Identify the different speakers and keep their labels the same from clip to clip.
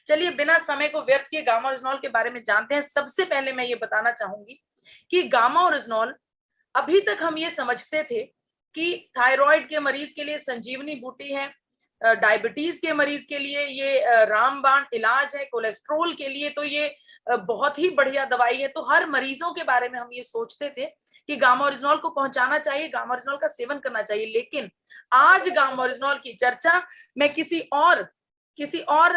Speaker 1: चलिए बिना समय को व्यर्थ किए गामा ओरिजिनॉल के बारे में जानते हैं। सबसे पहले मैं ये बताना चाहूंगी कि गामा ओरिजिनॉल, अभी तक हम ये समझते थे कि थायराइड के मरीज के लिए संजीवनी बूटी है, डायबिटीज के मरीज के लिए ये रामबाण इलाज है, कोलेस्ट्रोल के लिए तो ये बहुत ही बढ़िया दवाई है। तो हर मरीजों के बारे में हम ये सोचते थे कि गामा ओरिजिनॉल को पहुंचाना चाहिए, गामा ओरिजिनॉल का सेवन करना चाहिए। लेकिन आज गामा ओरिजिनॉल की चर्चा मैं किसी और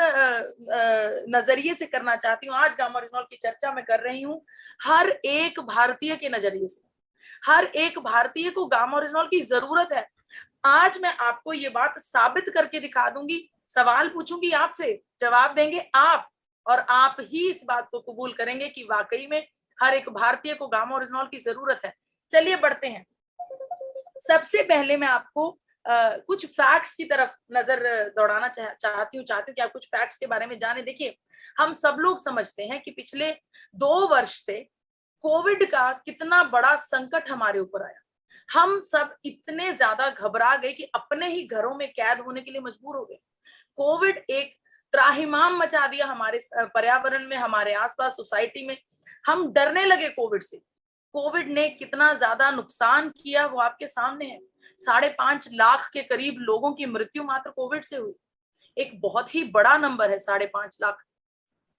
Speaker 1: नजरिए से करना चाहती हूँ। आज गामा ओरिजिनॉल की चर्चा मैं कर रही हूँ हर एक भारतीय के नजरिए से। हर एक भारतीय को गामा ओरिजिनॉल की जरूरत है। आज मैं आपको ये बात साबित करके दिखा दूंगी, सवाल पूछूंगी आपसे, जवाब देंगे आप, और आप ही इस बात को कबूल करेंगे कि वाकई में हर एक भारतीय को गामा ओरिजिनॉल की जरूरत है। चलिए बढ़ते हैं। सबसे पहले मैं आपको कुछ फैक्ट्स की तरफ नजर दौड़ाना चाहती हूँ कि आप कुछ फैक्ट्स के बारे में जाने। देखिए, हम सब लोग समझते हैं कि पिछले 2 वर्ष से कोविड का कितना बड़ा संकट हमारे ऊपर आया। हम सब इतने ज्यादा घबरा गए कि अपने ही घरों में कैद होने के लिए मजबूर हो गए। कोविड एक त्राहिमाम मचा दिया हमारे पर्यावरण में, हमारे आसपास, सोसाइटी में। हम डरने लगे कोविड से। कोविड ने कितना ज्यादा नुकसान किया वो आपके सामने है। 5.5 लाख के करीब लोगों की मृत्यु मात्र कोविड से हुई। एक बहुत ही बड़ा नंबर है 5.5 लाख,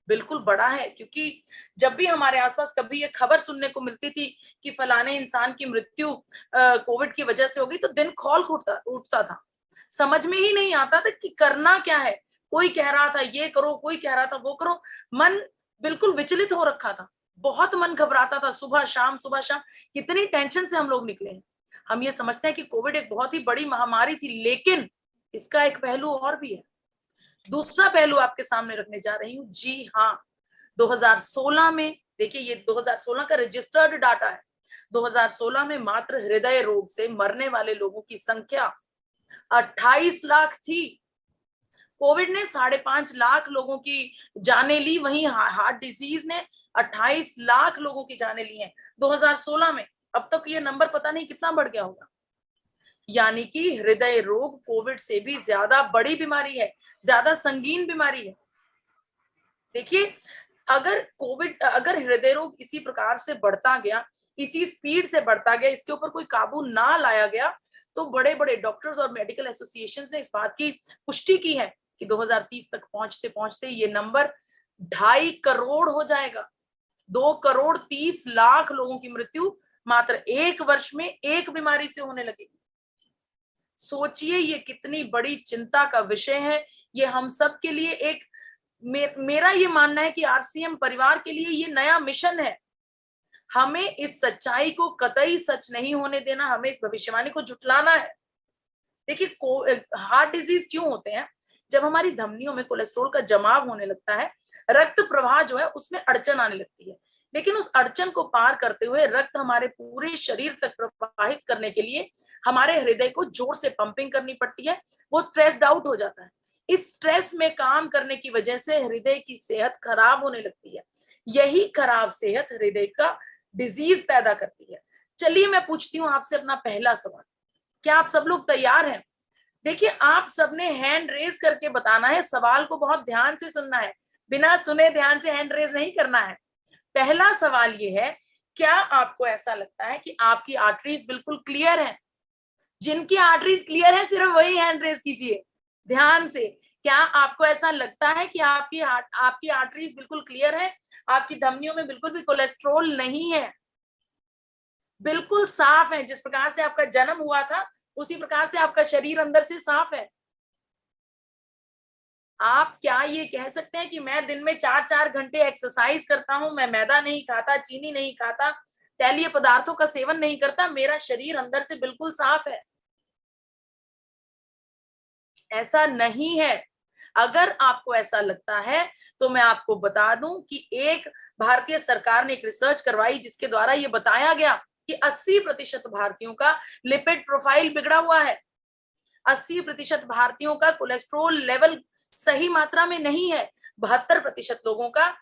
Speaker 1: बिल्कुल बड़ा है। क्योंकि जब भी हमारे आसपास कभी ये खबर सुनने को मिलती थी कि फलाने इंसान की मृत्यु कोविड की वजह से हो गई, तो दिन खौल उठता था। समझ में ही नहीं आता था कि करना क्या है। कोई कह रहा था ये करो, कोई कह रहा था वो करो। मन बिल्कुल विचलित हो रखा था, बहुत मन घबराता था। सुबह शाम कितनी टेंशन से हम लोग निकले हैं। हम ये समझते हैं कि कोविड एक बहुत ही बड़ी महामारी थी, लेकिन इसका एक पहलू और भी है। दूसरा पहलू आपके सामने रखने जा रही हूँ। जी हाँ, 2016 में, देखिए ये 2016 का रजिस्टर्ड डाटा है। 2016 में मात्र हृदय रोग से मरने वाले लोगों की संख्या 28 लाख थी। कोविड ने 5.5 लाख लोगों की जानें ली, वहीं हार्ट डिजीज ने 28 लाख लोगों की जानें ली हैं 2016 में। अब तक ये नंबर पता नहीं कितना बढ़ गया होगा। यानी कि हृदय रोग कोविड से भी ज्यादा बड़ी बीमारी है, ज्यादा संगीन बीमारी है। देखिए, अगर हृदय रोग इसी प्रकार से बढ़ता गया, इसी स्पीड से बढ़ता गया, इसके ऊपर कोई काबू ना लाया गया, तो बड़े बड़े डॉक्टर्स और मेडिकल एसोसिएशन ने इस बात की पुष्टि की है कि 2030 तक पहुंचते पहुंचते ये नंबर 2.5 करोड़ हो जाएगा। 2,30,00,000 लोगों की मृत्यु मात्र 1 वर्ष में एक बीमारी से होने लगेगी। सोचिए ये कितनी बड़ी चिंता का विषय है। ये हम सब के लिए एक मेरा ये मानना है कि आरसीएम परिवार के लिए ये नया मिशन है। हमें इस सच्चाई को कतई सच नहीं होने देना, हमें इस भविष्यवाणी को झुठलाना है। देखिए, हार्ट डिजीज क्यों होते हैं? जब हमारी धमनियों में कोलेस्ट्रॉल का जमाव होने लगता है, रक्त प्रवाह जो है उसमें अड़चन आने लगती है। लेकिन उस अड़चन को पार करते हुए रक्त हमारे पूरे शरीर तक प्रवाहित करने के लिए हमारे हृदय को जोर से पंपिंग करनी पड़ती है। वो स्ट्रेस्ड आउट हो जाता है। इस स्ट्रेस में काम करने की वजह से हृदय की सेहत खराब होने लगती है। यही खराब सेहत हृदय का डिजीज पैदा करती है। चलिए मैं पूछती हूँ आपसे अपना पहला सवाल। क्या आप सब लोग तैयार हैं? देखिए, आप सबने हैंड रेज करके बताना है। सवाल को बहुत ध्यान से सुनना है, बिना सुने ध्यान से हैंड रेज नहीं करना है। पहला सवाल ये है, क्या आपको ऐसा लगता है कि आपकी आर्टरीज बिल्कुल क्लियर है? जिनकी आर्टरीज क्लियर है सिर्फ वही हैंड रेज कीजिए ध्यान से। क्या आपको ऐसा लगता है कि आपकी आर्टरीज बिल्कुल क्लियर है? आपकी धमनियों में बिल्कुल भी कोलेस्ट्रॉल नहीं है, बिल्कुल साफ है? जिस प्रकार से आपका जन्म हुआ था उसी प्रकार से आपका शरीर अंदर से साफ है। आप क्या ये कह सकते हैं कि मैं दिन में 4-4 घंटे एक्सरसाइज करता हूं, मैं मैदा नहीं खाता, चीनी नहीं खाता, तैलीय पदार्थों का सेवन नहीं करता, मेरा शरीर अंदर से बिल्कुल साफ है? ऐसा नहीं है। अगर आपको ऐसा लगता है तो मैं आपको बता दूं कि एक भारतीय सरकार ने एक रिसर्च करवाई जिसके द्वारा यह बताया गया कि 80% भारतीयों का लिपिड प्रोफाइल बिगड़ा हुआ है। 80% भारतीयों का कोलेस्ट्रॉल लेवल सही मात्रा में नहीं है। 72% लोगों का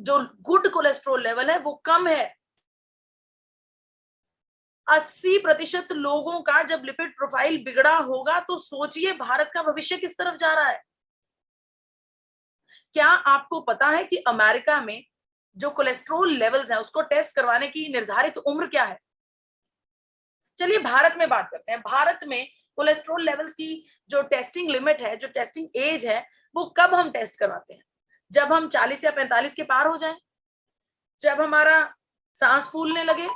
Speaker 1: जो गुड कोलेस्ट्रॉल लेवल है वो कम है। 80% लोगों का जब लिपिड प्रोफाइल बिगड़ा होगा तो सोचिए भारत का भविष्य किस तरफ जा रहा है। क्या आपको पता है कि अमेरिका में जो कोलेस्ट्रॉल लेवल्स हैं उसको टेस्ट करवाने की निर्धारित उम्र क्या है? चलिए भारत में बात करते हैं। भारत में कोलेस्ट्रॉल लेवल्स की जो टेस्टिंग लिमिट है, जो टेस्टिंग एज है, वो कब हम टेस्ट करवाते हैं? जब हम 40 या 45 के पार हो जाएं, जब हमारा सांस फूलने लगे,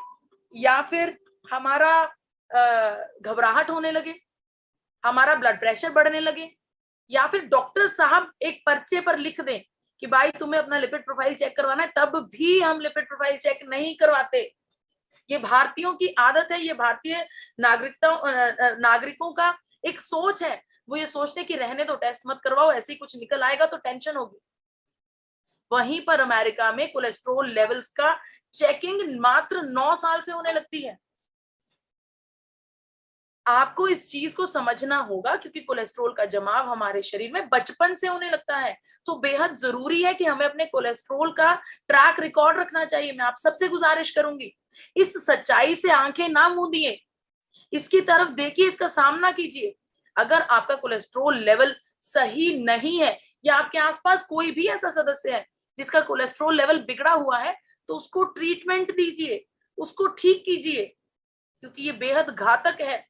Speaker 1: या फिर हमारा घबराहट होने लगे, हमारा ब्लड प्रेशर बढ़ने लगे, या फिर डॉक्टर साहब एक पर्चे पर लिख दें कि भाई तुम्हें अपना लिपिड प्रोफाइल चेक करवाना है, तब भी हम लिपिड प्रोफाइल चेक नहीं करवाते। ये भारतीयों की आदत है, ये भारतीय नागरिकों का एक सोच है। वो ये सोचते कि रहने दो, टेस्ट मत करवाओ, ऐसे ही कुछ निकल आएगा तो टेंशन होगी। वहीं पर अमेरिका में कोलेस्ट्रॉल लेवल्स का चेकिंग मात्र 9 साल से होने लगती है। आपको इस चीज को समझना होगा, क्योंकि कोलेस्ट्रॉल का जमाव हमारे शरीर में बचपन से होने लगता है। तो बेहद जरूरी है कि हमें अपने कोलेस्ट्रॉल का ट्रैक रिकॉर्ड रखना चाहिए। मैं आप सबसे गुजारिश करूंगी, इस सच्चाई से आंखें ना मूंदिए, इसकी तरफ देखिए, इसका सामना कीजिए। अगर आपका कोलेस्ट्रॉल लेवल सही नहीं है, या आपके आसपास कोई भी ऐसा सदस्य है जिसका कोलेस्ट्रॉल लेवल बिगड़ा हुआ है, तो उसको ट्रीटमेंट दीजिए, उसको ठीक कीजिए, क्योंकि ये बेहद घातक है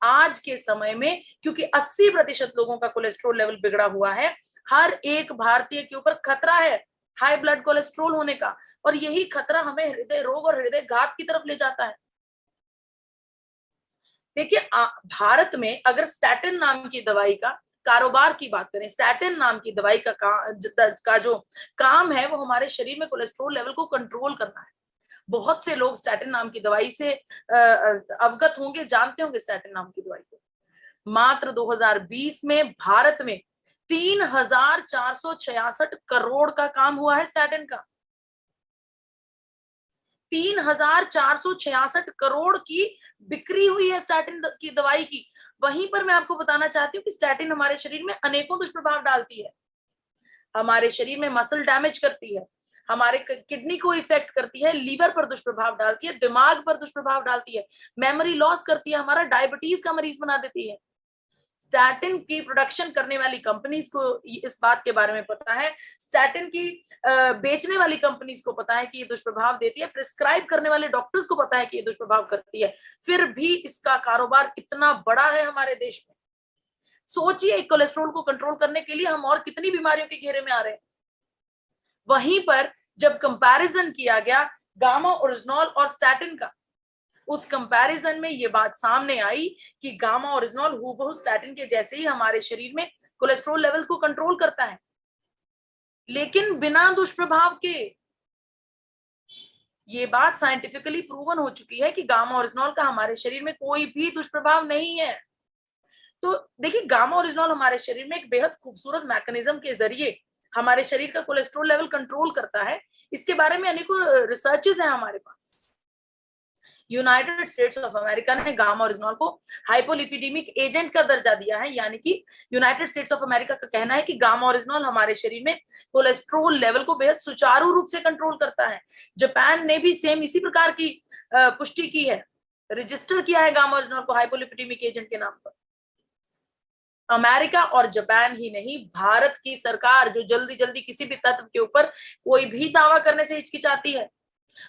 Speaker 1: आज के समय में। क्योंकि 80% लोगों का कोलेस्ट्रॉल लेवल बिगड़ा हुआ है। हर एक भारतीय के ऊपर खतरा है हाई ब्लड कोलेस्ट्रॉल होने का, और यही खतरा हमें हृदय रोग और हृदय घात की तरफ ले जाता है। देखिए भारत में अगर स्टैटिन नाम की दवाई का कारोबार की बात करें, स्टैटिन नाम की दवाई का जो काम है वो हमारे शरीर में कोलेस्ट्रॉल लेवल को कंट्रोल करना है। बहुत से लोग स्टैटिन नाम की दवाई से अवगत होंगे, जानते होंगे स्टैटिन नाम की दवाई को। मात्र 2020 में भारत में 3,466 करोड़ का काम हुआ है स्टैटिन का। 3,466 करोड़ की बिक्री हुई है स्टैटिन की दवाई की। वहीं पर मैं आपको बताना चाहती हूँ कि स्टैटिन हमारे शरीर में अनेकों दुष्प्रभाव डालती है। हमारे शरीर में मसल डैमेज करती है, हमारे किडनी को इफेक्ट करती है, लीवर पर दुष्प्रभाव डालती है, दिमाग पर दुष्प्रभाव डालती है, मेमोरी लॉस करती है, हमारा डायबिटीज का मरीज बना देती है। स्टैटिन की प्रोडक्शन करने वाली कंपनीज को इस बात के बारे में पता है, स्टैटिन की बेचने वाली कंपनीज को पता है कि ये दुष्प्रभाव देती है, प्रिस्क्राइब करने वाले डॉक्टर्स को पता है कि ये दुष्प्रभाव करती है, फिर भी इसका कारोबार इतना बड़ा है हमारे देश में। सोचिए कोलेस्ट्रॉल को कंट्रोल करने के लिए हम और कितनी बीमारियों के घेरे में आ रहे हैं। वहीं पर जब कंपैरिजन किया गया गामा ओरिजिनॉल और स्टैटिन का, उस कंपैरिजन में ये बात सामने आई कि गामा ओरिजिनॉल हूबहू स्टैटिन के जैसे ही हमारे शरीर में कोलेस्ट्रॉल लेवल्स को कंट्रोल करता है, लेकिन बिना दुष्प्रभाव के। ये बात साइंटिफिकली प्रूवन हो चुकी है कि गामा ओरिजिनॉल का हमारे शरीर में कोई भी दुष्प्रभाव नहीं है। तो देखिए गामा ओरिजिनॉल हमारे शरीर में एक बेहद खूबसूरत मैकेनिज्म के जरिए हमारे शरीर का कोलेस्ट्रॉल लेवल कंट्रोल करता है। इसके बारे में अनेकों रिसर्चेस हैं हमारे पास। यूनाइटेड स्टेट्स ऑफ अमेरिका ने गामा ओरिजिनॉल को हाइपोलिपिडेमिक एजेंट का दर्जा दिया है, यानी कि यूनाइटेड स्टेट्स ऑफ अमेरिका का कहना है कि गामा ओरिजिनॉल हमारे शरीर में कोलेस्ट्रॉल लेवल को बेहद सुचारू रूप से कंट्रोल करता है। जापान ने भी सेम इसी प्रकार की पुष्टि की है, रजिस्टर किया है गामा ओरिजिनॉल को हाइपोलिपिडेमिक एजेंट के नाम पर। अमेरिका और जापान ही नहीं, भारत की सरकार जो जल्दी जल्दी किसी भी तत्व के ऊपर कोई भी दावा करने से हिचकिचाती है,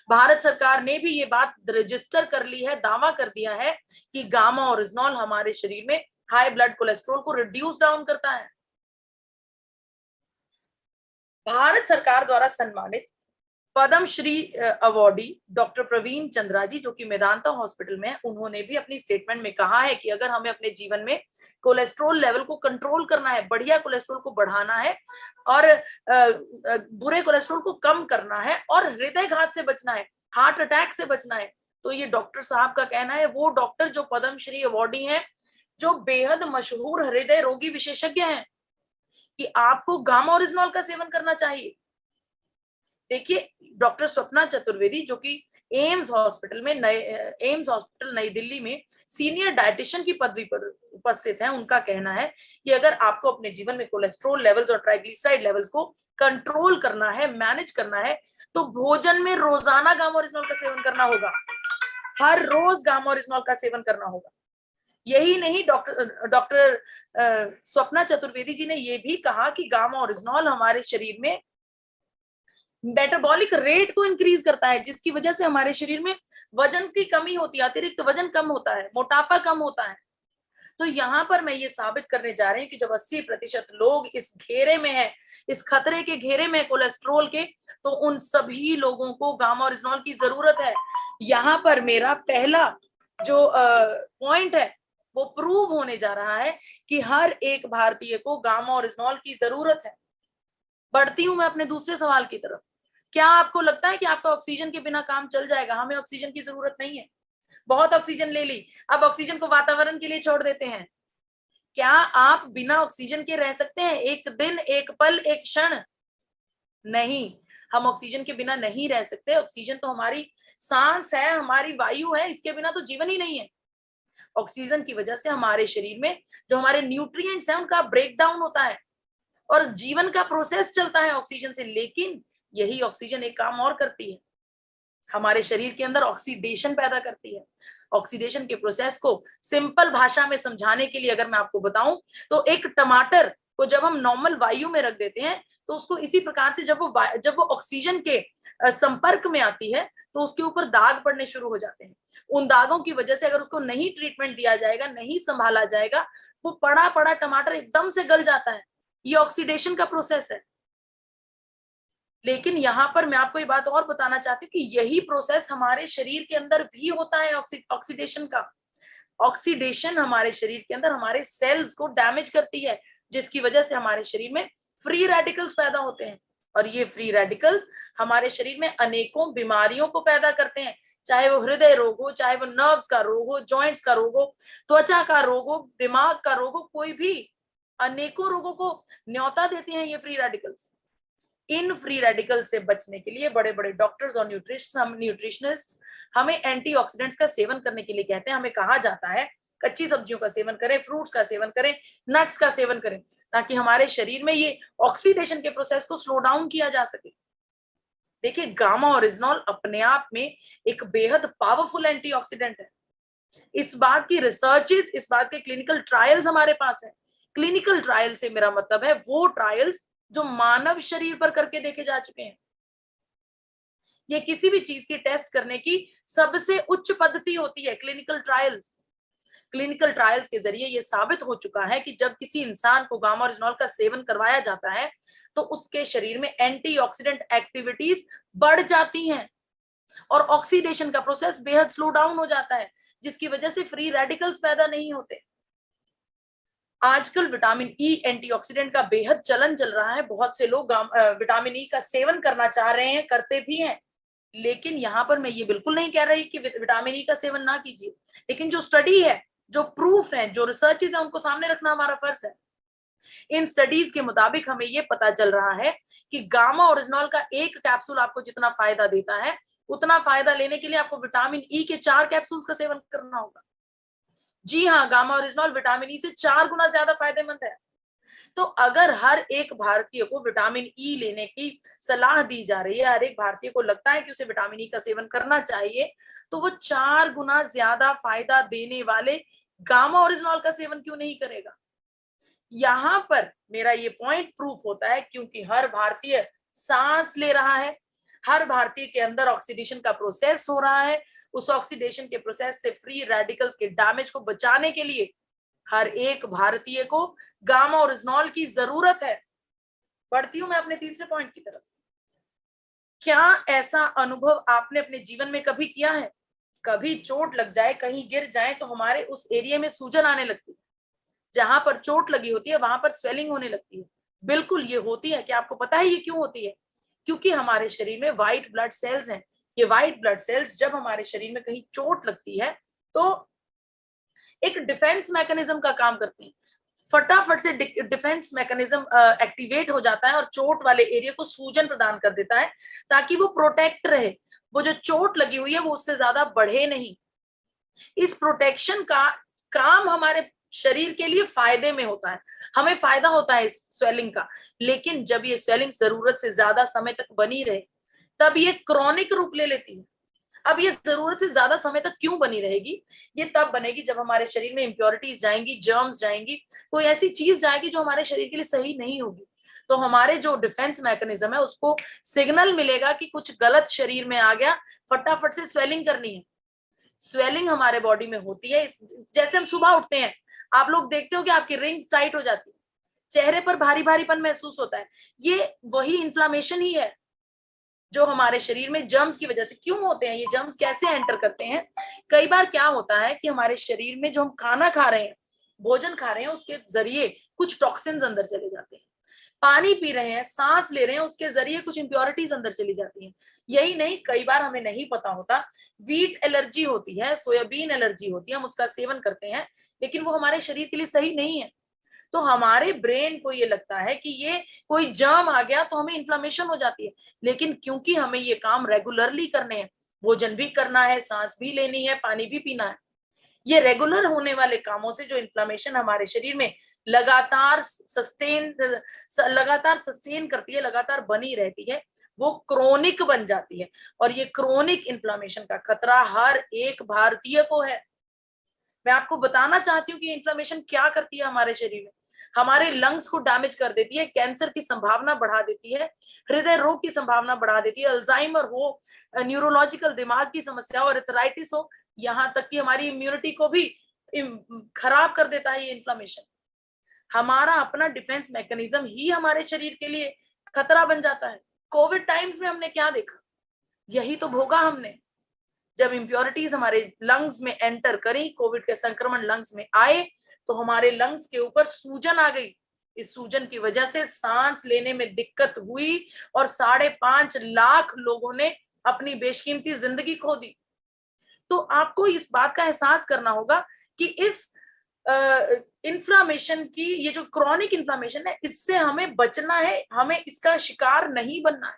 Speaker 1: भारत सरकार ने भी ये बात रजिस्टर कर ली है, दावा कर दिया है कि गामा ओरिजिनॉल हमारे शरीर में हाई ब्लड कोलेस्ट्रॉल को रिड्यूस डाउन करता है। भारत सरकार द्वारा सम्मानित पद्मश्री अवार्डी डॉक्टर प्रवीण चंद्रा जी, जो कि मेदांता हॉस्पिटल में है, उन्होंने भी अपनी स्टेटमेंट में कहा है कि अगर हमें अपने जीवन में कोलेस्ट्रॉल लेवल को कंट्रोल करना है, बढ़िया कोलेस्ट्रॉल को बढ़ाना है, और बुरे कोलेस्ट्रॉल को कम करना है, और हृदय घात से बचना है, हार्ट अटैक से बचना है, तो ये डॉक्टर साहब का कहना है, वो डॉक्टर जो पद्मश्री अवार्डी हैं, जो बेहद मशहूर हृदय रोगी विशेषज्ञ हैं, कि आपको गामा ओरिजिनॉल का सेवन करना चाहिए। देखिए डॉक्टर स्वप्ना चतुर्वेदी, जो कि एम्स हॉस्पिटल नई दिल्ली में सीनियर डाइटिशियन की पदवी पर उपस्थित हैं, उनका कहना है कि अगर आपको अपने जीवन में कोलेस्ट्रॉल लेवल्स और ट्राइग्लिसराइड लेवल्स को कंट्रोल करना है, मैनेज करना है, तो भोजन में रोजाना गामा ओरिजिनॉल का सेवन करना होगा, हर रोज गामा ओरिजिनॉल का सेवन करना होगा। यही नहीं, डॉक्टर स्वप्ना चतुर्वेदी जी ने यह भी कहा कि गामा ओरिजिनॉल हमारे शरीर में मेटाबॉलिक रेट को इंक्रीज करता है, जिसकी वजह से हमारे शरीर में वजन की कमी होती है, अतिरिक्त वजन कम होता है, मोटापा कम होता है। तो यहाँ पर मैं ये साबित करने जा रही हूँ कि जब 80% लोग इस घेरे में है, इस खतरे के घेरे में कोलेस्ट्रॉल के, तो उन सभी लोगों को गामा ओरिजिनॉल की जरूरत है। यहाँ पर मेरा पहला जो पॉइंट है वो प्रूव होने जा रहा है कि हर एक भारतीय को गामा ओरिजिनॉल की जरूरत है। बढ़ती हूं मैं अपने दूसरे सवाल की तरफ। क्या आपको लगता है कि आपका ऑक्सीजन के बिना काम चल जाएगा? हमें ऑक्सीजन की जरूरत नहीं है। बहुत ऑक्सीजन ले ली, अब ऑक्सीजन को वातावरण के लिए छोड़ देते हैं। क्या आप बिना ऑक्सीजन के रह सकते हैं? एक दिन, एक पल, एक क्षण? नहीं, हम ऑक्सीजन के बिना नहीं रह सकते। ऑक्सीजन तो हमारी सांस है, हमारी वायु है, इसके बिना तो जीवन ही नहीं है। ऑक्सीजन की वजह से हमारे शरीर में जो हमारे न्यूट्रिएंट्स हैं उनका ब्रेकडाउन होता है और जीवन का प्रोसेस चलता है ऑक्सीजन से। लेकिन यही ऑक्सीजन एक काम और करती है, हमारे शरीर के अंदर ऑक्सीडेशन पैदा करती है। ऑक्सीडेशन के प्रोसेस को सिंपल भाषा में समझाने के लिए अगर मैं आपको बताऊं, तो एक टमाटर को जब हम नॉर्मल वायु में रख देते हैं तो उसको इसी प्रकार से जब वो ऑक्सीजन के संपर्क में आती है तो उसके ऊपर दाग पड़ने शुरू हो जाते हैं। उन दागों की वजह से अगर उसको नहीं ट्रीटमेंट दिया जाएगा, नहीं संभाला जाएगा, वो पड़ा पड़ा टमाटर एकदम से गल जाता है। ये ऑक्सीडेशन का प्रोसेस है। लेकिन यहां पर मैं आपको ये बात और बताना चाहती हूँ कि यही प्रोसेस हमारे शरीर के अंदर भी होता है, ऑक्सीडेशन का। ऑक्सीडेशन हमारे शरीर के अंदर हमारे सेल्स को डैमेज करती है, जिसकी वजह से हमारे शरीर में फ्री रेडिकल्स पैदा होते हैं। और ये फ्री रेडिकल्स हमारे शरीर में अनेकों बीमारियों को पैदा करते हैं, चाहे वो हृदय रोग हो, चाहे वो नर्व्स का रोग हो, जॉइंट्स का रोग हो, त्वचा का रोग हो, दिमाग का रोग हो, कोई भी अनेकों रोगों को न्योता देते हैं ये free radicals. In free radical से बचने के लिए बड़े बड़े डॉक्टर्स और न्यूट्रिशनिस्ट हमें एंटीऑक्सीडेंट्स का सेवन करने के लिए कहते हैं। हमें कहा जाता है कच्ची सब्जियों का सेवन करें, फ्रूट्स का सेवन करें, नट्स का सेवन करें, ताकि हमारे शरीर में ये ऑक्सीडेशन के प्रोसेस को स्लो डाउन किया जा सके। देखिए, गामा ओरिजिनॉल अपने आप में एक बेहद पावरफुल एंटीऑक्सीडेंट है। इस बात की रिसर्चेस, इस बात के क्लिनिकल ट्रायल्स हमारे पास है। क्लिनिकल ट्रायल से मेरा मतलब है वो ट्रायल्स जो मानव शरीर पर करके देखे जा चुके हैं। ये किसी भी चीज की टेस्ट करने की सबसे उच्च पद्धति होती है, क्लिनिकल ट्रायल्स। क्लिनिकल ट्रायल्स के जरिए ये साबित हो चुका है कि जब किसी इंसान को गामा ओरिजिनॉल का सेवन करवाया जाता है तो उसके शरीर में एंटीऑक्सीडेंट एक्टिविटीज बढ़ जाती हैं और ऑक्सीडेशन का प्रोसेस बेहद स्लो डाउन हो जाता है, जिसकी वजह से फ्री रेडिकल्स पैदा नहीं होते। आजकल विटामिन ई एंटीऑक्सीडेंट का बेहद चलन चल रहा है। बहुत से लोग विटामिन ई का सेवन करना चाह रहे हैं, करते भी हैं। लेकिन यहाँ पर मैं ये बिल्कुल नहीं कह रही कि विटामिन ई का सेवन ना कीजिए, लेकिन जो स्टडी है, जो प्रूफ है, जो रिसर्चेज है, उनको सामने रखना हमारा फर्ज है। इन स्टडीज के मुताबिक हमें ये पता चल रहा है कि गामा ओरिजिनॉल का एक कैप्सूल आपको जितना फायदा देता है, उतना फायदा लेने के लिए आपको विटामिन ई के 4 कैप्सूल्स का सेवन करना होगा। जी हाँ, गामा ओरिजिनॉल विटामिन ई से 4 गुना ज्यादा फायदेमंद है। तो अगर हर एक भारतीय को विटामिन ई लेने की सलाह दी जा रही है, हर एक भारतीय को लगता है कि उसे विटामिन ई का सेवन करना चाहिए, तो वो 4 गुना ज्यादा फायदा देने वाले गामा ओरिजिनॉल का सेवन क्यों नहीं करेगा? यहां पर मेरा ये पॉइंट प्रूफ होता है, क्योंकि हर भारतीय सांस ले रहा है, हर भारतीय के अंदर ऑक्सीडेशन का प्रोसेस हो रहा है। उस ऑक्सीडेशन के प्रोसेस से फ्री रेडिकल्स के डैमेज को बचाने के लिए हर एक भारतीय को गामा ओरिजिनॉल की जरूरत है। बढ़ती हूं मैं अपने तीसरे पॉइंट की तरफ। क्या ऐसा अनुभव आपने अपने जीवन में कभी किया है? कभी चोट लग जाए, कहीं गिर जाए तो हमारे उस एरिया में सूजन आने लगती है, जहां पर चोट लगी होती है वहां पर स्वेलिंग होने लगती है। बिल्कुल ये होती है। क्या आपको पता है ये क्यों होती है? क्योंकि हमारे शरीर में व्हाइट ब्लड सेल्स हैं। ये व्हाइट ब्लड सेल्स जब हमारे शरीर में कहीं चोट लगती है तो एक डिफेंस मैकेनिज्म का काम करते हैं। फटाफट से डिफेंस मैकेनिज्म एक्टिवेट हो जाता है और चोट वाले एरिया को सूजन प्रदान कर देता है, ताकि वो प्रोटेक्ट रहे। वो जो चोट लगी हुई है वो उससे ज्यादा बढ़े नहीं। इस प्रोटेक्शन का काम हमारे शरीर के लिए फायदे में होता है, हमें फायदा होता है इस स्वेलिंग का। लेकिन जब ये स्वेलिंग जरूरत से ज्यादा समय तक बनी रहे, तब ये क्रॉनिक रूप ले लेती है। अब ये जरूरत से ज्यादा समय तक क्यों बनी रहेगी? ये तब बनेगी जब हमारे शरीर में इम्प्योरिटीज जाएंगी, जर्म्स जाएंगी, कोई ऐसी चीज जाएगी जो हमारे शरीर के लिए सही नहीं होगी। तो हमारे जो डिफेंस मैकेनिज्म है उसको सिग्नल मिलेगा कि कुछ गलत शरीर में आ गया, फटाफट से स्वेलिंग करनी है। स्वेलिंग हमारे बॉडी में होती है जैसे हम सुबह उठते हैं, आप लोग देखते हो कि आपकी रिंग्स टाइट हो जाती है, चेहरे पर भारी भारीपन महसूस होता है, ये वही इन्फ्लामेशन ही है जो हमारे शरीर में जर्म्स की वजह से। क्यों होते हैं ये जर्म्स, कैसे एंटर करते हैं? कई बार क्या होता है कि हमारे शरीर में जो हम खाना खा रहे हैं, भोजन खा रहे हैं, उसके जरिए कुछ टॉक्सिन्स अंदर चले जाते हैं। पानी पी रहे हैं, सांस ले रहे हैं, उसके जरिए कुछ इंप्योरिटीज अंदर चली जाती हैं। यही नहीं, कई बार हमें नहीं पता होता, वीट एलर्जी होती है, सोयाबीन एलर्जी होती है, हम उसका सेवन करते हैं, लेकिन वो हमारे शरीर के लिए सही नहीं है। तो हमारे ब्रेन को ये लगता है कि ये कोई जर्म आ गया तो हमें इन्फ्लामेशन हो जाती है, लेकिन क्योंकि हमें ये काम रेगुलरली करने हैं, भोजन भी करना है, सांस भी लेनी है, पानी भी पीना है, ये रेगुलर होने वाले कामों से जो इन्फ्लामेशन हमारे शरीर में लगातार सस्टेन करती है, लगातार बनी रहती है, वो क्रोनिक बन जाती है। और ये क्रोनिक इन्फ्लामेशन का खतरा हर एक भारतीय को है। मैं आपको बताना चाहती हूँ कि इन्फ्लामेशन क्या करती है हमारे शरीर में। हमारे लंग्स को डैमेज कर देती है, कैंसर की संभावना बढ़ा देती है, हृदय रोग की संभावना बढ़ा देती है, अल्जाइमर हो, न्यूरोलॉजिकल दिमाग की समस्या हो, अर्थराइटिस हो, यहाँ तक कि हमारी इम्यूनिटी को भी खराब कर देता है ये इन्फ्लामेशन। हमारा अपना डिफेंस मैकेनिज्म ही हमारे शरीर के लिए खतरा बन जाता है। कोविड टाइम्स में हमने क्या देखा, यही तो भोगा हमने। जब इम्प्योरिटीज हमारे लंग्स में एंटर करी, कोविड के संक्रमण लंग्स में आए, तो हमारे लंग्स के ऊपर सूजन आ गई। इस सूजन की वजह से सांस लेने में दिक्कत हुई और 5.5 लाख लोगों ने अपनी बेशकीमती जिंदगी खो दी। तो आपको इस बात का एहसास करना होगा कि इस इन्फ्लामेशन की, ये जो क्रॉनिक इन्फ्लामेशन है, इससे हमें बचना है, हमें इसका शिकार नहीं बनना है।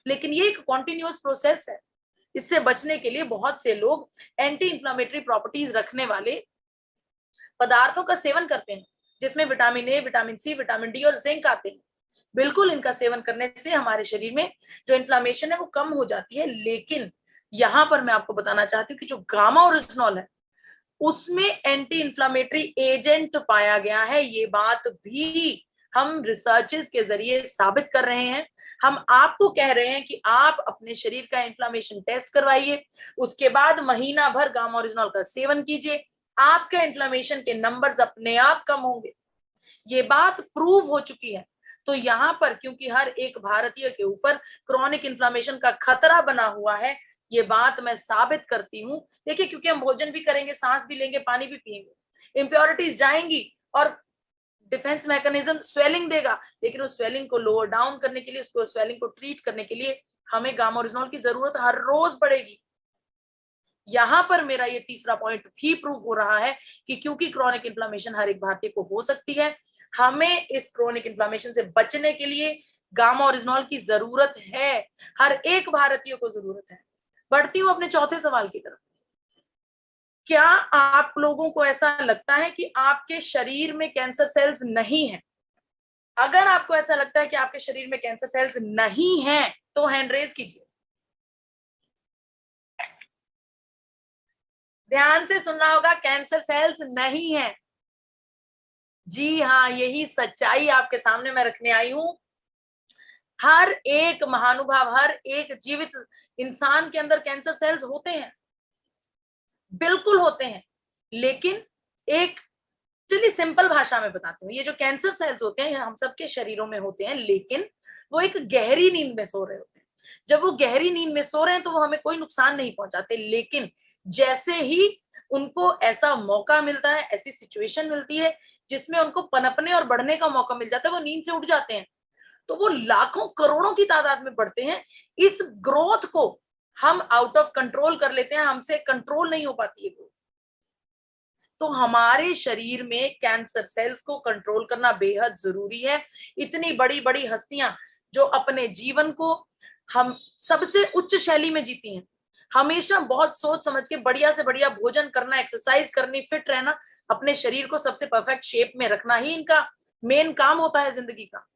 Speaker 1: लेकिन ये एक कॉन्टिन्यूअस प्रोसेस है। इससे बचने के लिए बहुत से लोग एंटी इंफ्लामेटरी प्रॉपर्टीज रखने वाले पदार्थों का सेवन करते हैं, जिसमें vitamin A, vitamin C, vitamin D और जिंक आते हैं। बिल्कुल इनका सेवन करने से हमारे शरीर में जो इन्फ्लामेशन है वो कम हो जाती है। लेकिन यहां पर मैं आपको बताना चाहती हूँ कि जो गामा ओरिजिनॉल है उसमें एंटी इंफ्लामेटरी एजेंट पाया गया है। ये बात भी हम रिसर्चेस के जरिए साबित कर रहे हैं। हम आपको कह रहे हैं कि आप अपने शरीर का इन्फ्लामेशन टेस्ट करवाइए, उसके बाद महीना भर गामा ओरिजिनॉल का सेवन कीजिए, आपका इन्फ्लामेशन के नंबर्स अपने आप कम होंगे। ये बात प्रूव हो चुकी है। तो यहाँ पर क्योंकि हर एक भारतीय के ऊपर क्रॉनिक इन्फ्लामेशन का खतरा बना हुआ है, ये बात मैं साबित करती हूँ। देखिए, क्योंकि हम भोजन भी करेंगे, सांस भी लेंगे, पानी भी पिएंगे, इम्प्योरिटीज जाएंगी और डिफेंस मैकेनिज्म स्वेलिंग देगा, लेकिन उस स्वेलिंग को लोअर डाउन करने के लिए, उसको स्वेलिंग को ट्रीट करने के लिए हमें गामा ओरिजिनॉल की जरूरत हर रोज पड़ेगी। यहां पर मेरा ये तीसरा पॉइंट भी प्रूव हो रहा है कि क्योंकि क्रॉनिक इन्फ्लामेशन हर एक भारतीय को हो सकती है, हमें इस क्रॉनिक इन्फ्लामेशन से बचने के लिए गामा ओरिजिनॉल की जरूरत है, हर एक भारतीय को जरूरत है। बढ़ती हूं अपने चौथे सवाल की तरफ। क्या आप लोगों को ऐसा लगता है कि आपके शरीर में कैंसर सेल्स नहीं है? अगर आपको ऐसा लगता है कि आपके शरीर में कैंसर सेल्स नहीं है तो हैंड रेज कीजिए। ध्यान से सुनना होगा, कैंसर सेल्स नहीं है। जी हाँ, यही सच्चाई आपके सामने मैं रखने आई हूं। हर एक महानुभाव, हर एक जीवित इंसान के अंदर कैंसर सेल्स होते हैं, बिल्कुल होते हैं। लेकिन एक, चलिए सिंपल भाषा में बताती हूँ, ये जो कैंसर सेल्स होते हैं हम सबके शरीरों में होते हैं, लेकिन वो एक गहरी नींद में सो रहे होते हैं। जब वो गहरी नींद में सो रहे हैं तो वो हमें कोई नुकसान नहीं पहुंचाते, लेकिन जैसे ही उनको ऐसा मौका मिलता है, ऐसी सिचुएशन मिलती है जिसमें उनको पनपने और बढ़ने का मौका मिल जाता है, वो नींद से उठ जाते हैं, तो वो लाखों करोड़ों की तादाद में बढ़ते हैं। इस ग्रोथ को हम आउट ऑफ कंट्रोल कर लेते हैं, हमसे कंट्रोल नहीं हो पाती है ग्रोथ। तो हमारे शरीर में कैंसर सेल्स को कंट्रोल करना बेहद जरूरी है। इतनी बड़ी बड़ी हस्तियां जो अपने जीवन को हम सबसे उच्च शैली में जीती हैं, हमेशा बहुत सोच समझ के बढ़िया से बढ़िया भोजन करना, एक्सरसाइज करनी, फिट रहना, अपने शरीर को सबसे परफेक्ट शेप में रखना ही इनका मेन काम होता है जिंदगी का।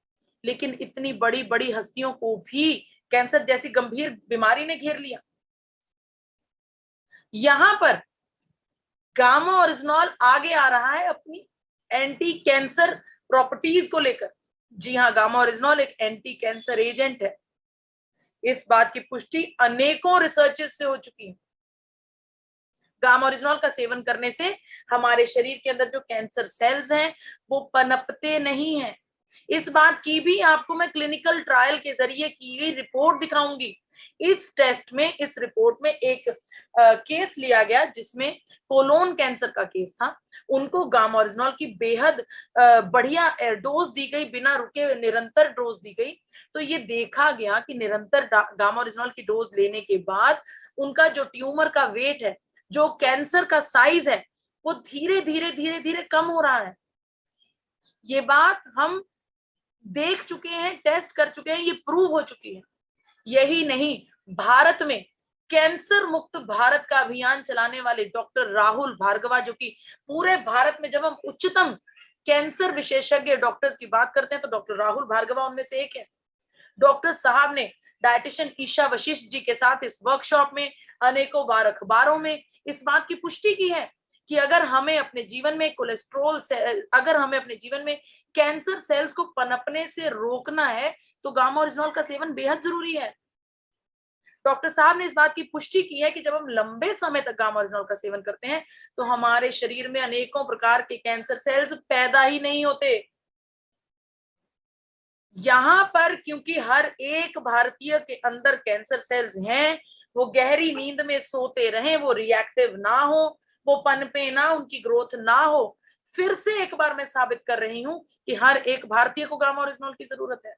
Speaker 1: लेकिन इतनी बड़ी बड़ी हस्तियों को भी कैंसर जैसी गंभीर बीमारी ने घेर लिया। यहां पर गामा ओरिजिनॉल आगे आ रहा है अपनी एंटी कैंसर प्रॉपर्टीज को लेकर। जी हाँ, गामा ओरिजिनॉल एक एंटी कैंसर एजेंट है। इस बात की पुष्टि अनेकों रिसर्चेस से हो चुकी है। गामा ओरिजिनॉल का सेवन करने से हमारे शरीर के अंदर जो कैंसर सेल्स हैं वो पनपते नहीं हैं। इस बात की भी आपको मैं क्लिनिकल ट्रायल के जरिए की गई रिपोर्ट दिखाऊंगी। इस टेस्ट में, इस रिपोर्ट में एक केस लिया गया जिसमें कोलोन कैंसर का केस था। उनको गामा ओरिजिनॉल की बेहद बढ़िया डोज दी गई, बिना रुके निरंतर डोज दी गई। तो ये देखा गया कि निरंतर गामा ओरिजिनॉल की डोज लेने के बाद उनका जो ट्यूमर का वेट है, जो कैंसर का साइज है, वो धीरे धीरे धीरे धीरे कम हो रहा है। ये बात हम देख चुके हैं, टेस्ट कर चुके हैं, ये प्रूव हो चुकी है। यही नहीं, भारत में कैंसर मुक्त भारत का अभियान चलाने वाले डॉक्टर राहुल भार्गवा, जो कि पूरे भारत में जब हम उच्चतम कैंसर विशेषज्ञ डॉक्टर्स की बात करते हैं तो डॉक्टर राहुल भार्गवा उनमें से एक है। डॉक्टर साहब ने डायटिशियन ईशा वशिष्ठ जी के साथ इस वर्कशॉप में, अनेकों बार अखबारों में इस बात की पुष्टि की है कि अगर हमें अपने जीवन में कोलेस्ट्रॉल से, अगर हमें अपने जीवन में कैंसर सेल्स को पनपने से रोकना है तो गामा ओरिजिनॉल का सेवन बेहद जरूरी है। डॉक्टर साहब ने इस बात की पुष्टि की है कि जब हम लंबे समय तक गामा ओरिजिनॉल का सेवन करते हैं तो हमारे शरीर में अनेकों प्रकार के कैंसर सेल्स पैदा ही नहीं होते। यहां पर क्योंकि हर एक भारतीय के अंदर कैंसर सेल्स हैं, वो गहरी नींद में सोते रहें, वो रिएक्टिव ना हो, वो पनपे ना, उनकी ग्रोथ ना हो। फिर से एक बार मैं साबित कर रही हूं कि हर एक भारतीय को गामा ओरिजिनॉल की जरूरत है।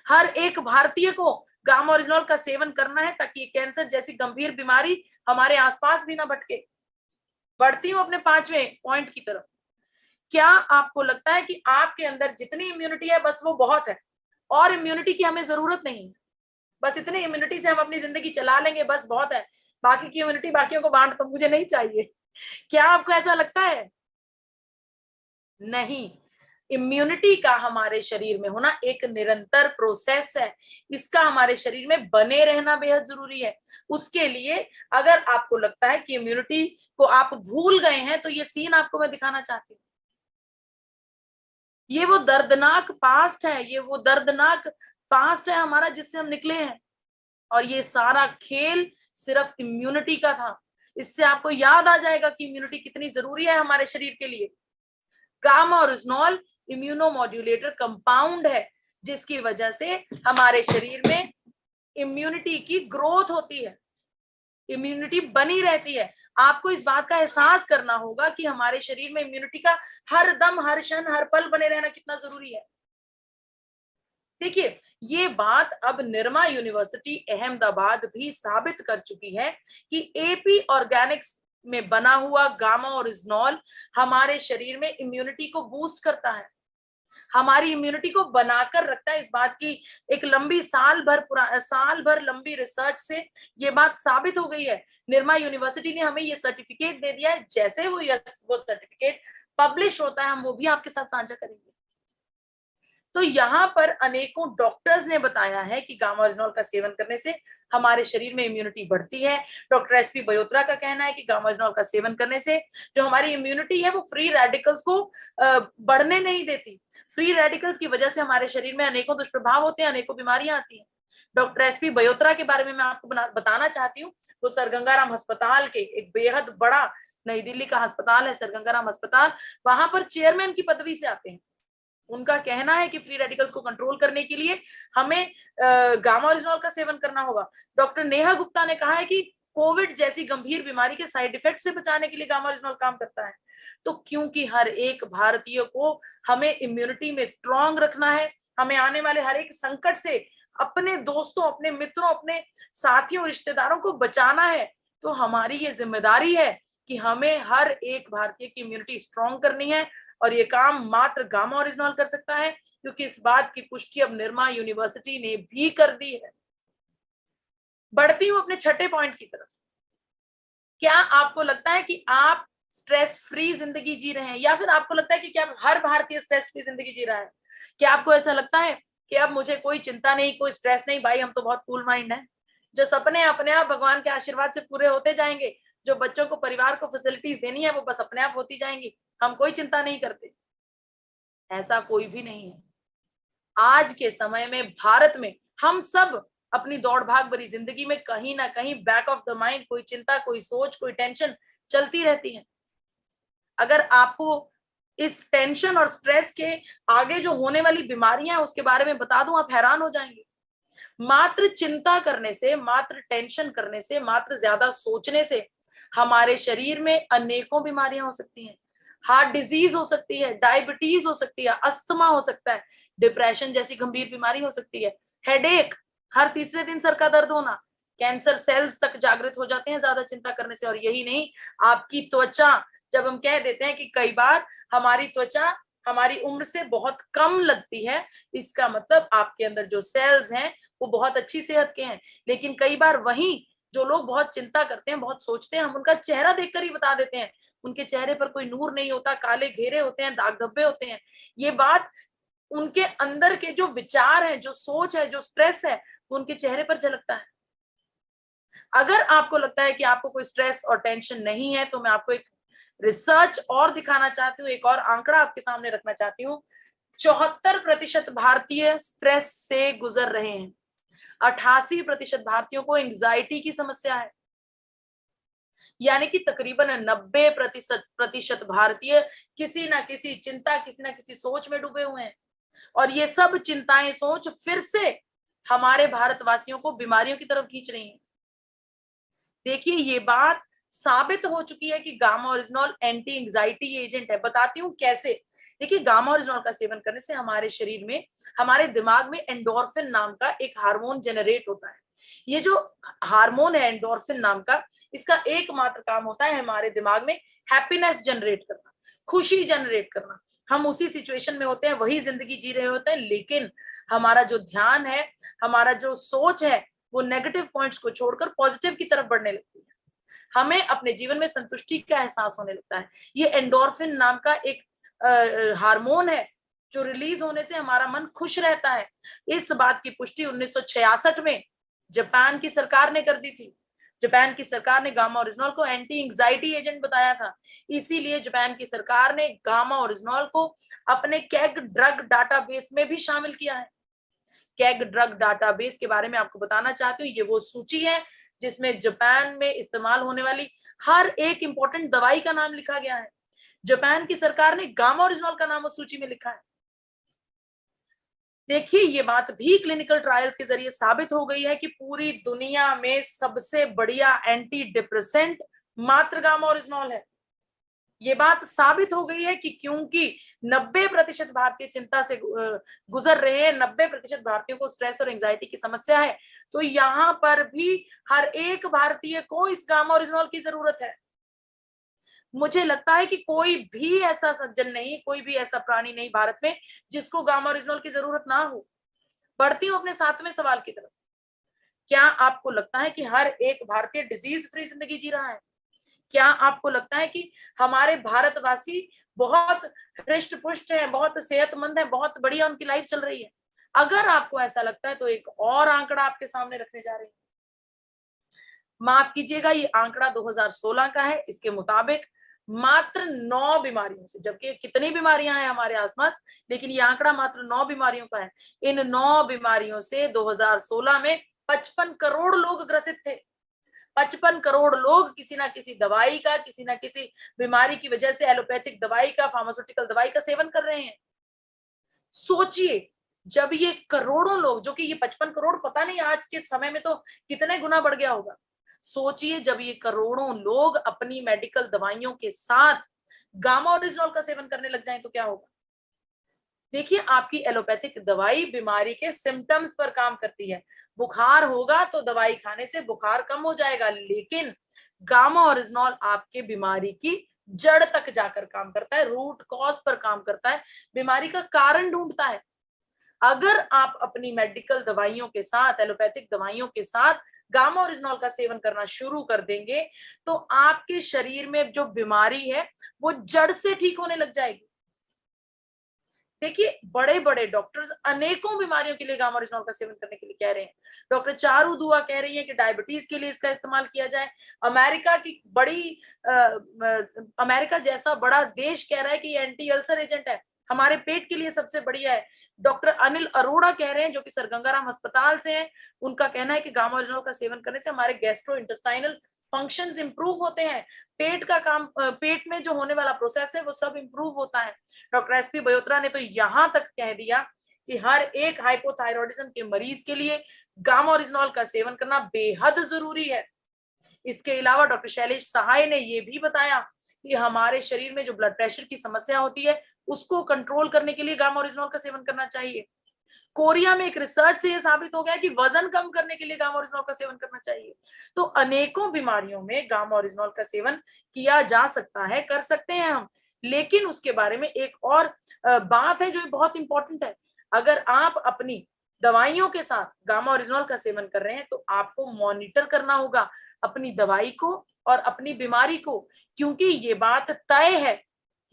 Speaker 1: हर एक भारतीय को गामा ओरिजिनॉल का सेवन करना है ताकि ये कैंसर जैसी गंभीर बीमारी हमारे आसपास भी ना भटके। बढ़ती हूं अपने 5वें पॉइंट की तरफ। क्या आपको लगता है कि आपके अंदर जितनी इम्यूनिटी है बस वो बहुत है और इम्यूनिटी की हमें जरूरत नहीं है, बस इतनी इम्यूनिटी से हम अपनी जिंदगी चला लेंगे, बस बहुत है, बाकी की इम्यूनिटी बाकियों को बांट तो मुझे नहीं चाहिए? क्या आपको ऐसा लगता है? नहीं, इम्यूनिटी का हमारे शरीर में होना एक निरंतर प्रोसेस है। इसका हमारे शरीर में बने रहना बेहद जरूरी है। उसके लिए अगर आपको लगता है कि इम्यूनिटी को आप भूल गए हैं तो ये सीन आपको मैं दिखाना चाहती हूँ। ये वो दर्दनाक पास्ट है, ये वो दर्दनाक पास्ट है हमारा जिससे हम निकले हैं, और ये सारा खेल सिर्फ इम्यूनिटी का था। इससे आपको याद आ जाएगा कि इम्यूनिटी कितनी जरूरी है हमारे शरीर के लिए। गामा ओरिजिनॉल इम्यूनोमॉड्यूलेटर कंपाउंड है जिसकी वजह से हमारे शरीर में इम्यूनिटी की ग्रोथ होती है, इम्यूनिटी बनी रहती है। आपको इस बात का एहसास करना होगा कि हमारे शरीर में इम्यूनिटी का हर दम, हर क्षण, हर पल बने रहना कितना जरूरी है। देखिए, ये बात अब निरमा यूनिवर्सिटी अहमदाबाद भी साबित कर चुकी है कि एपी ऑर्गेनिक्स में बना हुआ गामा ओरिजिनॉल हमारे शरीर में इम्यूनिटी को बूस्ट करता है, हमारी इम्यूनिटी को बनाकर रखता है। इस बात की एक लंबी साल भर लंबी रिसर्च से ये बात साबित हो गई है। निरमा यूनिवर्सिटी ने हमें ये सर्टिफिकेट दे दिया है। जैसे वो सर्टिफिकेट पब्लिश होता है हम वो भी आपके साथ साझा करेंगे। तो यहाँ पर अनेकों डॉक्टर्स ने बताया है कि गामा ओरिजिनॉल का सेवन करने से हमारे शरीर में इम्यूनिटी बढ़ती है। डॉक्टर एसपी बयोत्रा का कहना है कि गामा ओरिजिनॉल का सेवन करने से जो हमारी इम्यूनिटी है वो फ्री रेडिकल्स को बढ़ने नहीं देती। फ्री रेडिकल्स की वजह से हमारे शरीर में अनेकों दुष्प्रभाव होते हैं, अनेकों बीमारियां आती हैं। डॉक्टर एसपी बयोत्रा के बारे में मैं आपको बताना चाहती हूँ। वो सर गंगाराम अस्पताल के, एक बेहद बड़ा नई दिल्ली का अस्पताल है सर गंगाराम अस्पताल, वहां पर चेयरमैन की पदवी से आते हैं। उनका कहना है कि फ्री रेडिकल्स को कंट्रोल करने के लिए हमें गामा ओरिजिनॉल का सेवन करना होगा। डॉक्टर नेहा गुप्ता ने कहा है कि कोविड जैसी गंभीर बीमारी के साइड इफेक्ट से बचाने के लिए गामा ओरिजिनॉल काम करता है। तो क्योंकि हर एक भारतीय को हमें इम्यूनिटी में स्ट्रांग रखना है, हमें आने वाले हर एक संकट से अपने दोस्तों, अपने मित्रों, अपने साथियों, रिश्तेदारों को बचाना है, तो हमारी ये जिम्मेदारी है कि हमें हर एक भारतीय की इम्यूनिटी स्ट्रांग करनी है। और ये काम मात्र गामा ओरिजिनॉल कर सकता है, क्योंकि इस बात की पुष्टि अब निरमा यूनिवर्सिटी ने भी कर दी है। बढ़ती हूं अपने 6ठे पॉइंट की तरफ। क्या आपको लगता है कि आप स्ट्रेस फ्री जिंदगी जी रहे हैं, या फिर आपको लगता है कि क्या हर भारतीय स्ट्रेस फ्री जिंदगी जी रहा है? क्या आपको ऐसा लगता है कि अब मुझे कोई चिंता नहीं, कोई स्ट्रेस नहीं, भाई हम तो बहुत कूल माइंड है, जो सपने अपने आप भगवान के आशीर्वाद से पूरे होते जाएंगे, जो बच्चों को, परिवार को फैसिलिटीज देनी है वो बस अपने आप होती जाएंगी, हम कोई चिंता नहीं करते। ऐसा कोई भी नहीं है। आज के समय में भारत में हम सब अपनी दौड़ भाग भरी जिंदगी में कहीं ना कहीं बैक ऑफ द माइंड कोई चिंता, कोई सोच, कोई टेंशन चलती रहती है। अगर आपको इस टेंशन और स्ट्रेस के आगे जो होने वाली बीमारियां उसके बारे में बता दूं, आप हैरान हो जाएंगे। मात्र चिंता करने से, मात्र टेंशन करने से, मात्र ज्यादा सोचने से हमारे शरीर में अनेकों बीमारियां हो सकती हैं। हार्ट डिजीज हो सकती है, डायबिटीज हो सकती है, अस्थमा हो सकता है, डिप्रेशन जैसी गंभीर बीमारी हो सकती है, हेडेक, हर तीसरे दिन सर का दर्द होना, कैंसर सेल्स तक जागृत हो जाते हैं ज्यादा चिंता करने से। और यही नहीं, आपकी त्वचा, जब हम कह देते हैं कि कई बार हमारी त्वचा हमारी उम्र से बहुत कम लगती है, इसका मतलब आपके अंदर जो सेल्स हैं वो बहुत अच्छी सेहत के हैं। लेकिन कई बार वहीं जो लोग बहुत चिंता करते हैं, बहुत सोचते हैं, हम उनका चेहरा देखकर ही बता देते हैं उनके चेहरे पर कोई नूर नहीं होता, काले घेरे होते हैं, दाग धब्बे होते हैं। ये बात उनके अंदर के जो विचार है, जो सोच है, जो स्ट्रेस है, वो उनके चेहरे पर झलकता है। अगर आपको लगता है कि आपको कोई स्ट्रेस और टेंशन नहीं है, तो मैं आपको एक रिसर्च और दिखाना चाहती हूँ, एक और आंकड़ा आपके सामने रखना चाहती हूँ। 74% भारतीय स्ट्रेस से गुजर रहे हैं। 88% भारतीयों को एंग्जाइटी की समस्या है। यानी कि तकरीबन 90% भारतीय किसी ना किसी चिंता, किसी ना किसी सोच में डूबे हुए हैं। और ये सब चिंताएं, सोच फिर से हमारे भारतवासियों को बीमारियों की तरफ खींच रही हैं। देखिए, ये बात साबित हो चुकी है कि gamma oryzanol anti anxiety agent है। बताती हूँ कैसे। देखिए, गामा ओरिजिनॉल का सेवन करने से हमारे शरीर में, हमारे दिमाग में एंडोर्फिन नाम का एक हार्मोन जनरेट होता है। ये जो हार्मोन है एंडोर्फिन नाम का, इसका एकमात्र काम होता है हमारे दिमाग में हैप्पीनेस जनरेट करना, खुशी जनरेट करना। हम उसी सिचुएशन में होते हैं, वही जिंदगी जी रहे होते हैं, लेकिन हमारा जो ध्यान है, हमारा जो सोच है, वो नेगेटिव पॉइंट्स को छोड़कर पॉजिटिव की तरफ बढ़ने लगती है। हमें अपने जीवन में संतुष्टि का एहसास होने लगता है। ये एंडोर्फिन नाम का एक हार्मोन है जो रिलीज होने से हमारा मन खुश रहता है। इस बात की पुष्टि 1966 में जापान की सरकार ने कर दी थी। जापान की सरकार ने गामा ओरिजिनॉल को एंटी एंजाइटी एजेंट बताया था। इसीलिए जापान की सरकार ने गामा ओरिजिनॉल को अपने कैग ड्रग डाटाबेस में भी शामिल किया है। कैग ड्रग डाटाबेस के बारे में आपको बताना चाहती हूँ। ये वो सूची है जिसमें जापान में इस्तेमाल होने वाली हर एक इंपॉर्टेंट दवाई का नाम लिखा गया है। जापान की सरकार ने गामा ओरिजिनॉल का नाम उस सूची में लिखा है। देखिए, ये बात भी क्लिनिकल ट्रायल्स के जरिए साबित हो गई है कि पूरी दुनिया में सबसे बढ़िया एंटी डिप्रेसेंट मात्र गामा ओरिजिनॉल है। ये बात साबित हो गई है कि क्योंकि 90% भारतीय चिंता से गुजर रहे हैं, 90% भारतीयों को स्ट्रेस और एंजाइटी की समस्या है, तो यहाँ पर भी हर एक भारतीय को इस गामा ओरिजिनॉल की जरूरत है। मुझे लगता है कि कोई भी ऐसा सज्जन नहीं, कोई भी ऐसा प्राणी नहीं भारत में जिसको गामा ओरिजिनॉल की जरूरत ना हो। बढ़ती हूँ अपने 7वें सवाल की तरफ। क्या आपको लगता है कि हर एक भारतीय डिजीज फ्री जिंदगी जी रहा है? क्या आपको लगता है कि हमारे भारतवासी बहुत हृष्ट पुष्ट हैं, बहुत सेहतमंद हैं, बहुत बढ़िया उनकी लाइफ चल रही है? अगर आपको ऐसा लगता है तो एक और आंकड़ा आपके सामने रखने जा रहे हैं। माफ कीजिएगा, ये आंकड़ा 2016 का है। इसके मुताबिक मात्र 9 बीमारियों से, जबकि कितनी बीमारियां हैं हमारे आसपास, लेकिन ये आंकड़ा मात्र 9 बीमारियों का है। इन 9 बीमारियों से 2016 में 55 करोड़ लोग ग्रसित थे। 55 करोड़ लोग किसी ना किसी दवाई का, किसी ना किसी बीमारी की वजह से एलोपैथिक दवाई का, फार्मास्यूटिकल दवाई का सेवन कर रहे हैं। सोचिए, जब ये करोड़ों लोग, जो कि ये 55 करोड़ पता नहीं आज के समय में तो कितने गुना बढ़ गया होगा। सोचिए, जब ये करोड़ों लोग अपनी मेडिकल दवाइयों के साथ गामा ओरिजिनॉल का सेवन करने लग जाएं तो क्या होगा। देखिए, आपकी एलोपैथिक दवाई बीमारी के सिम्टम्स पर काम करती है। बुखार होगा तो दवाई खाने से बुखार कम हो जाएगा, लेकिन गामा ओरिजिनॉल आपके बीमारी की जड़ तक जाकर काम करता है, रूट कॉज पर काम करता है, बीमारी का कारण ढूंढता है। अगर आप अपनी मेडिकल दवाइयों के साथ, एलोपैथिक दवाइयों के साथ गामा ओरिजिनॉल का सेवन करना शुरू कर देंगे तो आपके शरीर में जो बीमारी है वो जड़ से ठीक होने लग जाएगी। देखिए, बड़े बड़े डॉक्टर्स अनेकों बीमारियों के लिए गामा ओरिजिनॉल का सेवन करने के लिए कह रहे हैं। डॉक्टर चारू दुआ कह रही है कि डायबिटीज के लिए इसका इस्तेमाल किया जाए। अमेरिका की अमेरिका जैसा बड़ा देश कह रहा है कि ये एंटी अल्सर एजेंट है, हमारे पेट के लिए सबसे बढ़िया है। डॉक्टर अनिल अरोड़ा कह रहे हैं, जो कि सर गंगाराम अस्पताल से हैं, उनका कहना है कि गामा ओरिजिनल का सेवन करने से हमारे गैस्ट्रो इंटेस्टाइनल फंक्शंस इंप्रूव होते हैं, पेट का काम, पेट में जो होने वाला प्रोसेस है वो सब इंप्रूव होता है। डॉक्टर एसपी बयोत्रा ने तो यहां तक कह दिया कि हर एक हाइपोथायरॉयडिज्म के मरीज के लिए गामा ओरिजिनल का सेवन करना बेहद जरूरी है। इसके अलावा डॉक्टर शैलेश सहाय ने यह भी बताया कि हमारे शरीर में जो ब्लड प्रेशर की समस्या होती है उसको कंट्रोल करने के लिए गामा ओरिजिनल का सेवन करना चाहिए। कोरिया में एक रिसर्च से यह साबित हो गया कि वजन कम करने के लिए गामा ओरिजिनल का सेवन करना चाहिए। तो अनेकों बीमारियों में गामा ओरिजिनल का सेवन किया जा सकता है, कर सकते हैं हम। लेकिन उसके बारे में एक और बात है जो बहुत इंपॉर्टेंट है। अगर आप अपनी दवाइयों के साथ गामा ओरिजिनल का सेवन कर रहे हैं तो आपको मॉनिटर करना होगा अपनी दवाई को और अपनी बीमारी को, क्योंकि ये बात तय है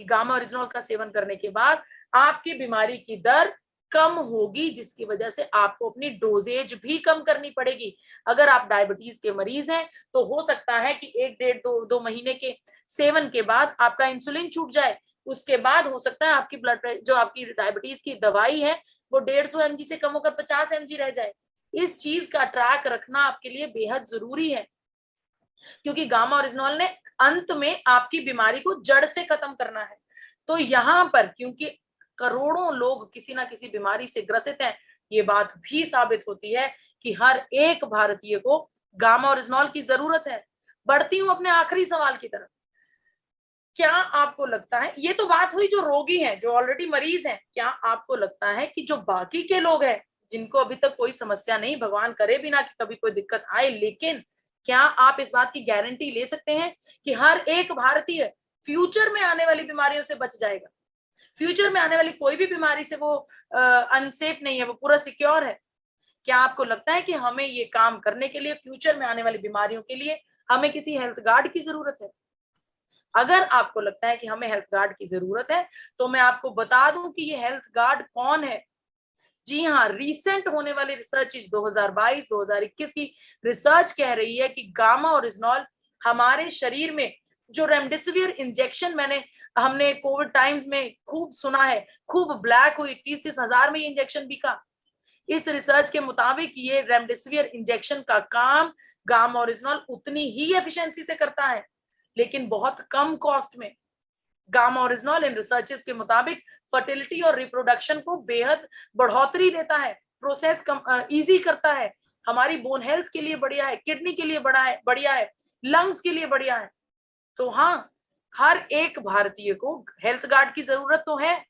Speaker 1: कि गामा ओरिजिनल का सेवन करने के बाद आपकी बीमारी की दर कम होगी, जिसकी वजह से आपको अपनी डोजेज भी कम करनी पड़ेगी। अगर आप डायबिटीज के मरीज हैं तो हो सकता है कि 1-1.5-2 महीने के सेवन के बाद आपका इंसुलिन छूट जाए। उसके बाद हो सकता है आपकी ब्लड प्रेशर, जो आपकी डायबिटीज की दवाई है, वो 150 mg से कम होकर 50 mg रह जाए। इस चीज का ट्रैक रखना आपके लिए बेहद जरूरी है, क्योंकि गामा ओरिजिनल ने अंत में आपकी बीमारी को जड़ से खत्म करना है। तो यहाँ पर क्योंकि करोड़ों लोग किसी ना किसी बीमारी से ग्रसित हैं, ये बात भी साबित होती है कि हर एक भारतीय को गामा ओरिजिनल की जरूरत है। बढ़ती हूं अपने आखिरी सवाल की तरफ। क्या आपको लगता है, ये तो बात हुई जो रोगी हैं, जो ऑलरेडी मरीज हैं, क्या आपको लगता है कि जो बाकी के लोग हैं जिनको अभी तक कोई समस्या नहीं, भगवान करे भी ना कि कभी कोई दिक्कत आए, लेकिन क्या आप इस बात की गारंटी ले सकते हैं कि हर एक भारतीय फ्यूचर में आने वाली बीमारियों से बच जाएगा? फ्यूचर में आने वाली कोई भी बीमारी से वो अनसेफ नहीं है, वो पूरा सिक्योर है। क्या आपको लगता है कि हमें ये काम करने के लिए, फ्यूचर में आने वाली बीमारियों के लिए हमें किसी हेल्थ गार्ड की जरूरत है? अगर आपको लगता है कि हमें हेल्थ गार्ड की जरूरत है तो मैं आपको बता दूं कि ये हेल्थ गार्ड कौन है। जी हाँ, रीसेंट होने वाली रिसर्च 2022-2021 की रिसर्च कह रही है कि गामा ओरिजिनल हमारे शरीर में जो रेमडेसिविर इंजेक्शन हमने कोविड टाइम्स में खूब सुना है, खूब ब्लैक हुई, 30-30 हजार में ये इंजेक्शन बिका। इस रिसर्च के मुताबिक ये रेमडेसिविर इंजेक्शन का काम गामा ओरिजिनल उतनी ही एफिशिएंसी से करता है, लेकिन बहुत कम कॉस्ट में। गामा ओरिजिनल इन रिसर्चेस के मुताबिक फर्टिलिटी और रिप्रोडक्शन को बेहद बढ़ोतरी देता है, प्रोसेस इजी करता है, हमारी बोन हेल्थ के लिए बढ़िया है, किडनी के लिए बढ़िया है, लंग्स के लिए बढ़िया है। तो हाँ, हर एक भारतीय को हेल्थ गार्ड की जरूरत तो है,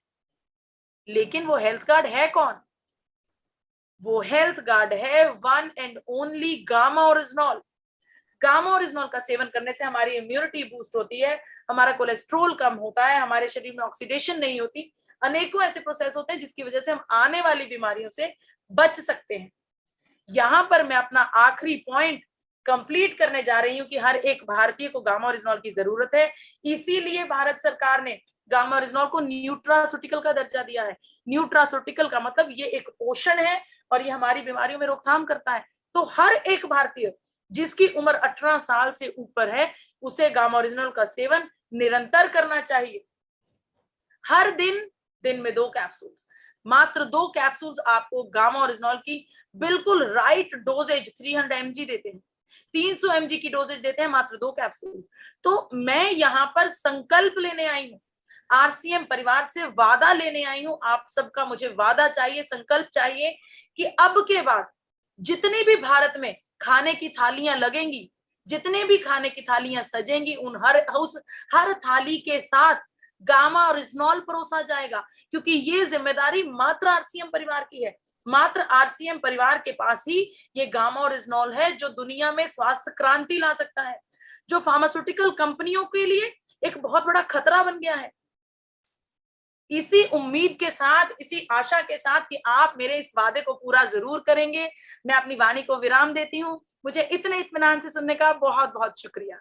Speaker 1: लेकिन वो हेल्थ गार्ड है कौन? वो हेल्थ गार्ड है one and only gamma original. Gamma original का सेवन करने से हमारी इम्यूनिटी बूस्ट होती है, हमारा कोलेस्ट्रोल कम होता है, हमारे शरीर में ऑक्सीडेशन नहीं होती, अनेकों ऐसे प्रोसेस होते हैं जिसकी वजह से हम आने वाली बीमारियों से बच सकते हैं। यहां पर मैं अपना आखिरी पॉइंट कंप्लीट करने जा रही हूं कि हर एक भारतीय को गामा ओरिजिनल की जरूरत है। इसीलिए भारत सरकार ने गामा ओरिजिनल को न्यूट्रास्यूटिकल का दर्जा दिया है। न्यूट्रास्यूटिकल का मतलब ये एक पोषण है और ये हमारी बीमारियों में रोकथाम करता है। तो हर एक भारतीय जिसकी उम्र 18 साल से ऊपर है, उसे गामा ओरिजिनल का सेवन निरंतर करना चाहिए। हर दिन में 2 कैप्सूल्स, मात्र 2 कैप्सूल्स आपको गामा ओरिजिनल की बिल्कुल राइट डोजेज 300 mg देते हैं, 300 mg की डोजेज देते हैं, मात्र 2 कैप्सूल। तो मैं यहाँ पर संकल्प लेने आई हूँ, आरसीएम परिवार से वादा लेने आई हूँ। आप सबका मुझे वादा चाहिए, संकल्प चाहिए कि अब के बाद जितने भी भारत में खाने की थालियां लगेंगी, जितने भी खाने की थालियां सजेंगी, उन हर थाली के साथ गामा ओरिजिनल परोसा जाएगा, क्योंकि ये जिम्मेदारी मात्र आरसीएम परिवार की है। मात्र आरसीएम परिवार के पास ही ये गामा ओरिजिनल है जो दुनिया में स्वास्थ्य क्रांति ला सकता है, जो फार्मास्यूटिकल कंपनियों के लिए एक बहुत बड़ा खतरा बन गया है। इसी उम्मीद के साथ, इसी आशा के साथ कि आप मेरे इस वादे को पूरा जरूर करेंगे, मैं अपनी वाणी को विराम देती हूँ। मुझे इतने इत्मीनान से सुनने का बहुत बहुत शुक्रिया।